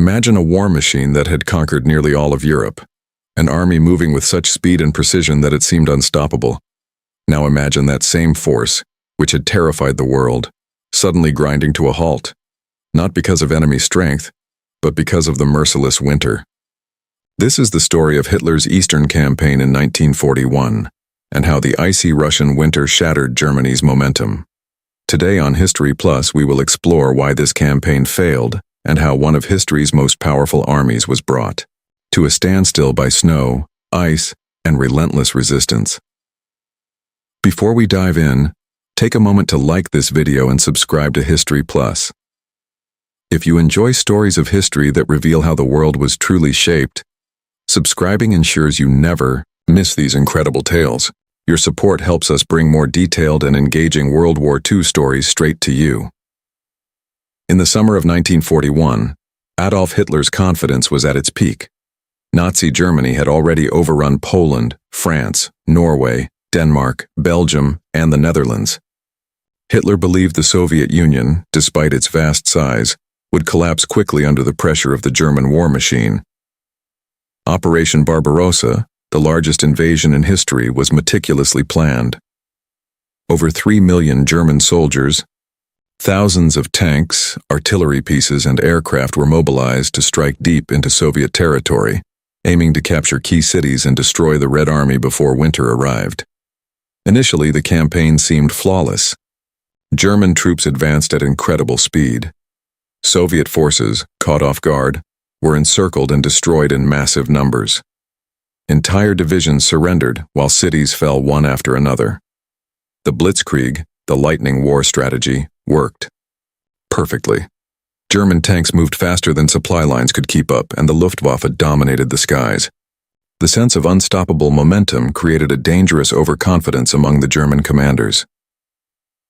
Imagine a war machine that had conquered nearly all of Europe, an army moving with such speed and precision that it seemed unstoppable. Now imagine that same force, which had terrified the world, suddenly grinding to a halt, not because of enemy strength, but because of the merciless winter. This is the story of Hitler's Eastern Campaign in 1941, and how the icy Russian winter shattered Germany's momentum. Today on History Plus, we will explore why this campaign failed and how one of history's most powerful armies was brought to a standstill by snow, ice, and relentless resistance. Before we dive in, take a moment to like this video and subscribe to History Plus. If you enjoy stories of history that reveal how the world was truly shaped, subscribing ensures you never miss these incredible tales. Your support helps us bring more detailed and engaging World War II stories straight to you. In the summer of 1941, Adolf Hitler's confidence was at its peak. Nazi Germany had already overrun Poland, France, Norway, Denmark, Belgium, and the Netherlands. Hitler believed the Soviet Union, despite its vast size, would collapse quickly under the pressure of the German war machine. Operation Barbarossa, the largest invasion in history, was meticulously planned. Over 3 million German soldiers, thousands of tanks, artillery pieces, and aircraft were mobilized to strike deep into Soviet territory, aiming to capture key cities and destroy the Red Army before winter arrived. Initially, the campaign seemed flawless. German troops advanced at incredible speed. Soviet forces, caught off guard, were encircled and destroyed in massive numbers. Entire divisions surrendered while cities fell one after another. The blitzkrieg, the lightning war strategy, worked perfectly. German tanks moved faster than supply lines could keep up, and the Luftwaffe dominated the skies. The sense of unstoppable momentum created a dangerous overconfidence among the German commanders.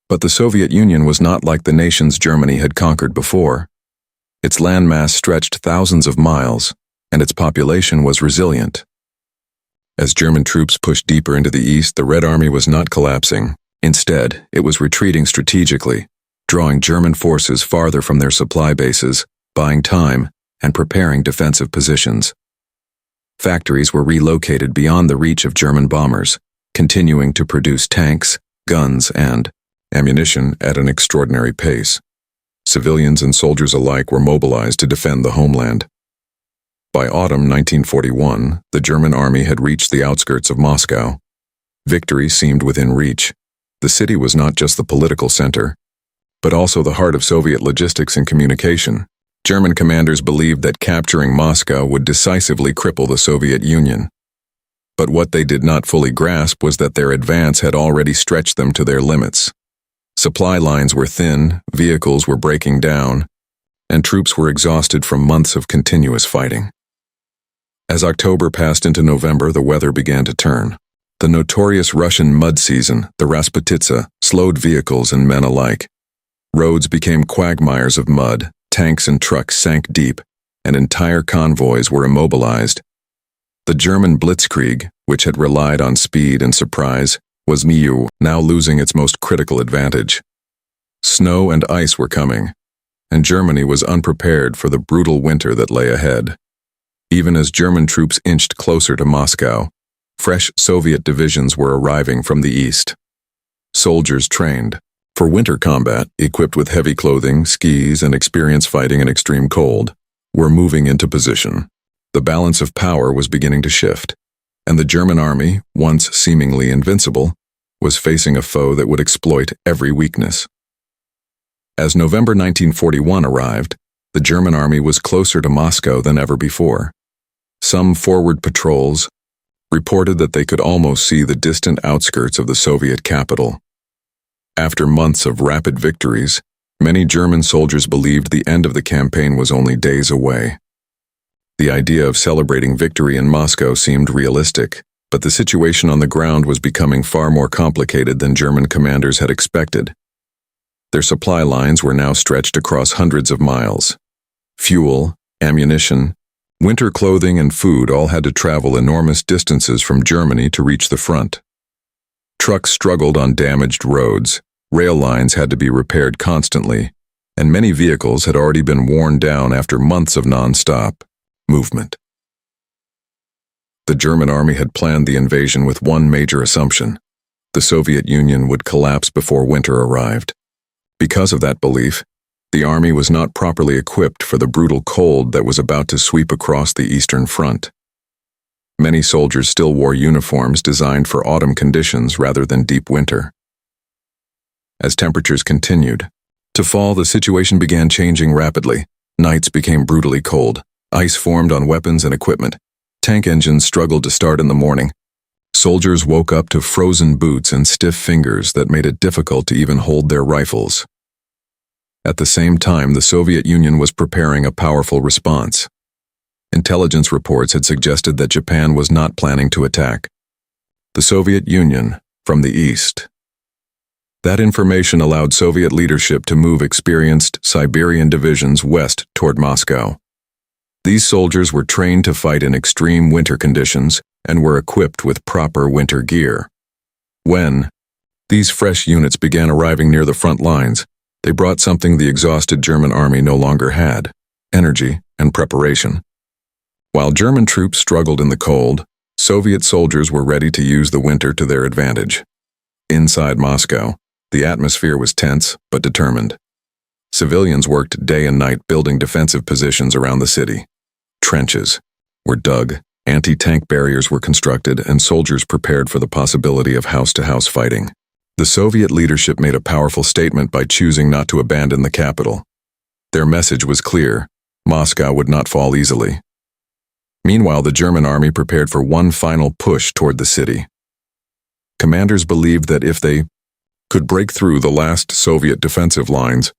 But the Soviet Union was not like the nations Germany had conquered before. Its landmass stretched thousands of miles, and its population was resilient. As German troops pushed deeper into the east, the Red Army was not collapsing. Instead, it was retreating strategically, drawing German forces farther from their supply bases, buying time, and preparing defensive positions. Factories were relocated beyond the reach of German bombers, continuing to produce tanks, guns, and ammunition at an extraordinary pace. Civilians and soldiers alike were mobilized to defend the homeland. By autumn 1941, the German army had reached the outskirts of Moscow. Victory seemed within reach. The city was not just the political center, but also the heart of Soviet logistics and communication. German commanders believed that capturing Moscow would decisively cripple the Soviet Union. But what they did not fully grasp was that their advance had already stretched them to their limits. Supply lines were thin, vehicles were breaking down, and troops were exhausted from months of continuous fighting. As October passed into November, the weather began to turn. The notorious Russian mud season, the Rasputitsa, slowed vehicles and men alike. Roads became quagmires of mud, tanks and trucks sank deep, and entire convoys were immobilized. The German blitzkrieg, which had relied on speed and surprise, was now losing its most critical advantage. Snow and ice were coming, and Germany was unprepared for the brutal winter that lay ahead. Even as German troops inched closer to Moscow, fresh Soviet divisions were arriving from the east. Soldiers trained for winter combat, equipped with heavy clothing, skis, and experience fighting in extreme cold, were moving into position. The balance of power was beginning to shift, and the German army, once seemingly invincible, was facing a foe that would exploit every weakness. As November 1941 arrived, the German army was closer to Moscow than ever before. Some forward patrols reported that they could almost see the distant outskirts of the Soviet capital. After months of rapid victories, many German soldiers believed the end of the campaign was only days away. The idea of celebrating victory in Moscow seemed realistic, but the situation on the ground was becoming far more complicated than German commanders had expected. Their supply lines were now stretched across hundreds of miles. Fuel, ammunition, winter clothing, and food all had to travel enormous distances from Germany to reach the front. Trucks struggled on damaged roads, rail lines had to be repaired constantly, and many vehicles had already been worn down after months of non-stop movement. The German army had planned the invasion with one major assumption: the Soviet Union would collapse before winter arrived. Because of that belief, the army was not properly equipped for the brutal cold that was about to sweep across the Eastern Front. Many soldiers still wore uniforms designed for autumn conditions rather than deep winter. As temperatures continued to fall, the situation began changing rapidly. Nights became brutally cold. Ice formed on weapons and equipment. Tank engines struggled to start in the morning. Soldiers woke up to frozen boots and stiff fingers that made it difficult to even hold their rifles. At the same time, the Soviet Union was preparing a powerful response. Intelligence reports had suggested that Japan was not planning to attack the Soviet Union from the east. That information allowed Soviet leadership to move experienced Siberian divisions west toward Moscow. These soldiers were trained to fight in extreme winter conditions and were equipped with proper winter gear. When these fresh units began arriving near the front lines, they brought something the exhausted German army no longer had: energy and preparation. While German troops struggled in the cold, Soviet soldiers were ready to use the winter to their advantage. Inside Moscow, the atmosphere was tense but determined. Civilians worked day and night building defensive positions around the city. Trenches were dug, anti-tank barriers were constructed, and soldiers prepared for the possibility of house-to-house fighting. The Soviet leadership made a powerful statement by choosing not to abandon the capital. Their message was clear: Moscow would not fall easily. Meanwhile, the German army prepared for one final push toward the city. Commanders believed that if they could break through the last Soviet defensive lines,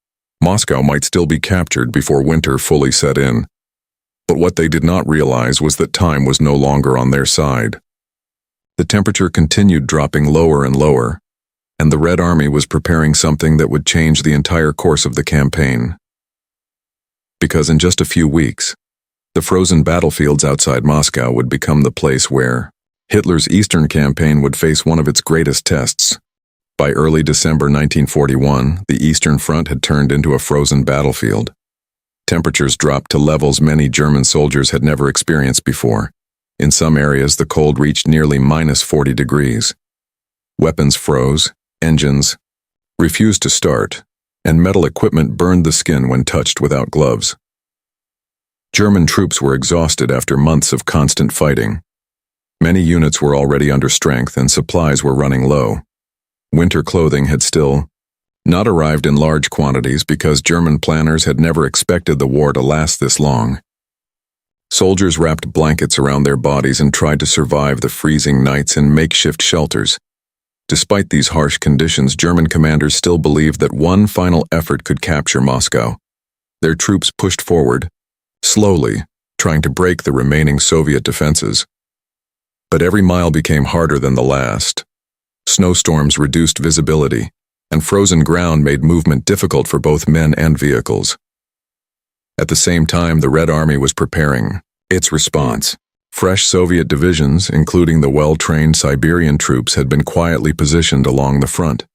Moscow might still be captured before winter fully set in. But what they did not realize was that time was no longer on their side. The temperature continued dropping lower and lower, and the Red Army was preparing something that would change the entire course of the campaign. Because in just a few weeks, the frozen battlefields outside Moscow would become the place where Hitler's Eastern campaign would face one of its greatest tests. By early December 1941, the Eastern Front had turned into a frozen battlefield. Temperatures dropped to levels many German soldiers had never experienced before. In some areas, the cold reached nearly -40 degrees. Weapons froze, engines refused to start, and metal equipment burned the skin when touched without gloves. German troops were exhausted after months of constant fighting. Many units were already under strength and supplies were running low. Winter clothing had still not arrived in large quantities because German planners had never expected the war to last this long. Soldiers wrapped blankets around their bodies and tried to survive the freezing nights in makeshift shelters. Despite these harsh conditions, German commanders still believed that one final effort could capture Moscow. Their troops pushed forward, slowly, trying to break the remaining Soviet defenses. But every mile became harder than the last. Snowstorms reduced visibility, and frozen ground made movement difficult for both men and vehicles. At the same time, the Red Army was preparing its response. Fresh Soviet divisions, including the well-trained Siberian troops, had been quietly positioned along the front.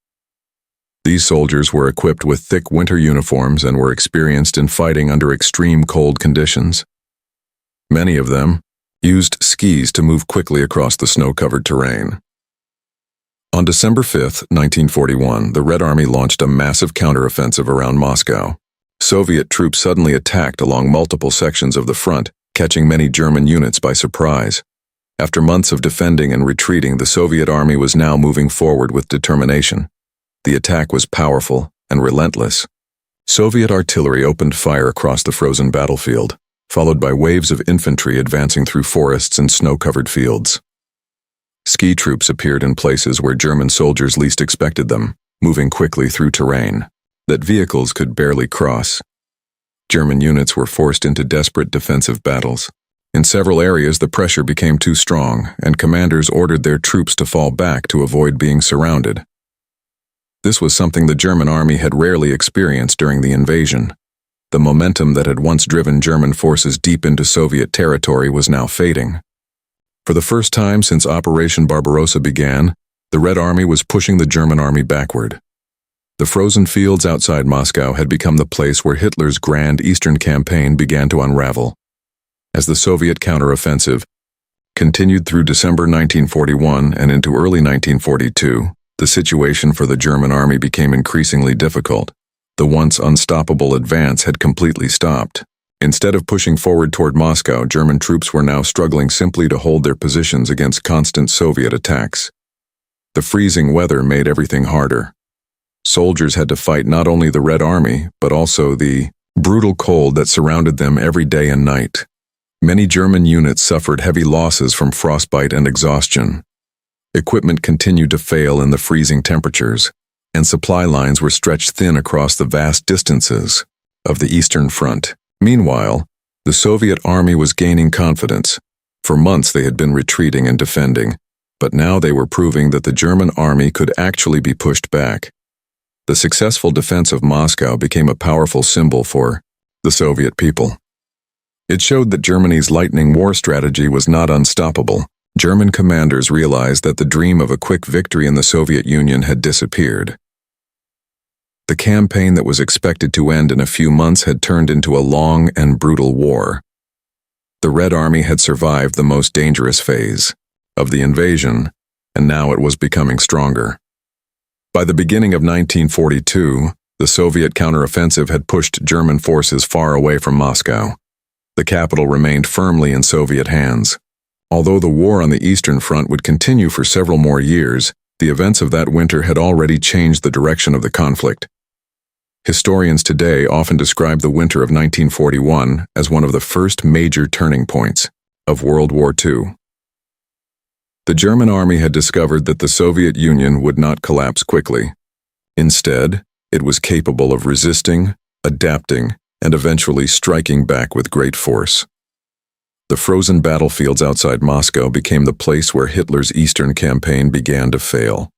These soldiers were equipped with thick winter uniforms and were experienced in fighting under extreme cold conditions. Many of them used skis to move quickly across the snow-covered terrain. On December 5, 1941, the Red Army launched a massive counteroffensive around Moscow. Soviet troops suddenly attacked along multiple sections of the front, catching many German units by surprise. After months of defending and retreating, the Soviet army was now moving forward with determination. The attack was powerful and relentless. Soviet artillery opened fire across the frozen battlefield, followed by waves of infantry advancing through forests and snow-covered fields. Ski troops appeared in places where German soldiers least expected them, moving quickly through terrain that vehicles could barely cross. German units were forced into desperate defensive battles. In several areas, the pressure became too strong, and commanders ordered their troops to fall back to avoid being surrounded. This was something the German army had rarely experienced during the invasion. The momentum that had once driven German forces deep into Soviet territory was now fading. For the first time since Operation Barbarossa began, the Red Army was pushing the German army backward. The frozen fields outside Moscow had become the place where Hitler's grand Eastern campaign began to unravel. As the Soviet counteroffensive continued through December 1941 and into early 1942, the situation for the German army became increasingly difficult. The once unstoppable advance had completely stopped. Instead of pushing forward toward Moscow, German troops were now struggling simply to hold their positions against constant Soviet attacks. The freezing weather made everything harder. Soldiers had to fight not only the Red Army, but also the brutal cold that surrounded them every day and night. Many German units suffered heavy losses from frostbite and exhaustion. Equipment continued to fail in the freezing temperatures, and supply lines were stretched thin across the vast distances of the Eastern Front. Meanwhile, the Soviet army was gaining confidence. For months they had been retreating and defending, but now they were proving that the German army could actually be pushed back. The successful defense of Moscow became a powerful symbol for the Soviet people. It showed that Germany's lightning war strategy was not unstoppable. German commanders realized that the dream of a quick victory in the Soviet Union had disappeared. The campaign that was expected to end in a few months had turned into a long and brutal war. The Red Army had survived the most dangerous phase of the invasion, and now it was becoming stronger. By the beginning of 1942, the Soviet counteroffensive had pushed German forces far away from Moscow. The capital remained firmly in Soviet hands. Although the war on the Eastern Front would continue for several more years, the events of that winter had already changed the direction of the conflict. Historians today often describe the winter of 1941 as one of the first major turning points of World War II. The German army had discovered that the Soviet Union would not collapse quickly. Instead, it was capable of resisting, adapting, and eventually striking back with great force. The frozen battlefields outside Moscow became the place where Hitler's Eastern campaign began to fail.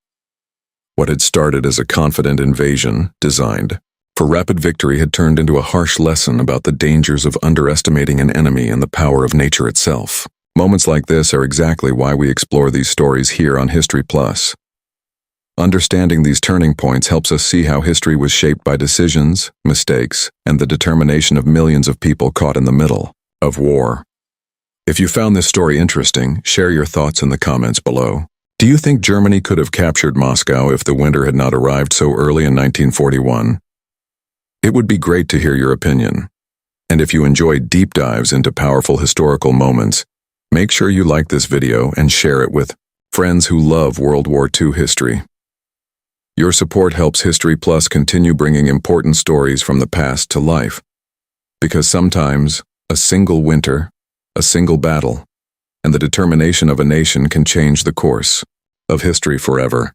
What had started as a confident invasion, designed for rapid victory, had turned into a harsh lesson about the dangers of underestimating an enemy and the power of nature itself. Moments like this are exactly why we explore these stories here on History Plus. Understanding these turning points helps us see how history was shaped by decisions, mistakes, and the determination of millions of people caught in the middle of war. If you found this story interesting, share your thoughts in the comments below. Do you think Germany could have captured Moscow if the winter had not arrived so early in 1941? It would be great to hear your opinion. And if you enjoy deep dives into powerful historical moments, make sure you like this video and share it with friends who love World War II history. Your support helps History Plus continue bringing important stories from the past to life. Because sometimes, a single winter, a single battle, and the determination of a nation can change the course of history forever.